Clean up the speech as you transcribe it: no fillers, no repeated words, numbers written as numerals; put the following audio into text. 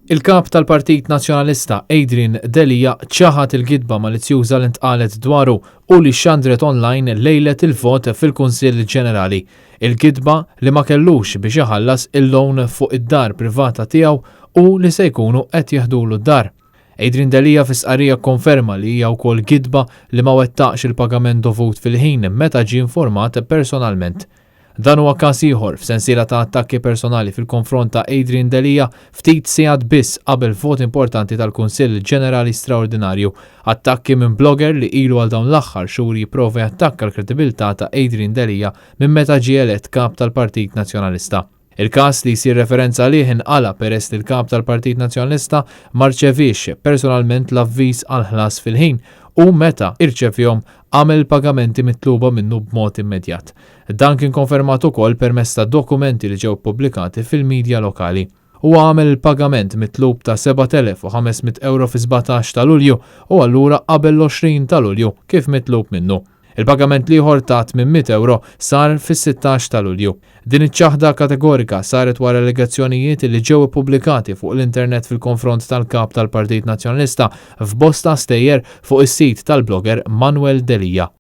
Il-kap tal-Partit Nazzjonalista Adrian Delija ċaħat il-gidba malizzjuża li ntqalet dwaru u li xandret online lejlet il-vot fil-Kunsill Ġenerali. Il-gidba li ma kellux biex iħallas il-loan fuq id-dar privata tiegħu u li se jkunu qed jeħdulu d-dar. Adrian Delija fis-qarrija konferma li hija wkoll gidba li ma wettaqx il-pagament dovut fil-ħin meta ġie informat personalment. Dan huwa każ ieħor f'sensiela ta' attakki personali fil-konfront ta' Adrian Delija ftit sigħat biss qabel vot importanti tal-Kunsill Ġenerali Straordinarju, attakki minn blogger li ilu għal dawn l-aħħar xhur jipprova jattakka l-kredibilità ta' Adrian Delija minn meta ġie elett kap tal-Partit Nazzjonalista. Il-każ li jsir referenza għalih inqala peress li l-kap tal-Partit Nazzjonalista ma rċeviex personalment l-avviż għal ħlas fil-ħin u meta irċevjhom għamel pagamenti mitluba minnu b'mod immedjat. Dan kien konfermat ukoll permezz ta' dokumenti li ġew pubblikati fil-medja lokali. Huwa għamel il-pagament mitlub ta' 7,500 euro fi 17 ta' Lulju u allura qabel l-20 ta' Lulju kif mitlub minnu. Il-pagament liħor ta' 800 euro sar fis-16 ta' Lulju. Din iċ-ċaħda kategorika saret wara allegazzjonijiet li ġew ippubblikati fuq l-internet fil-konfront tal-kap tal-Partit Nazzjonalista f'bosta stejjer fuq is-sit tal-blogger Manuel Delija.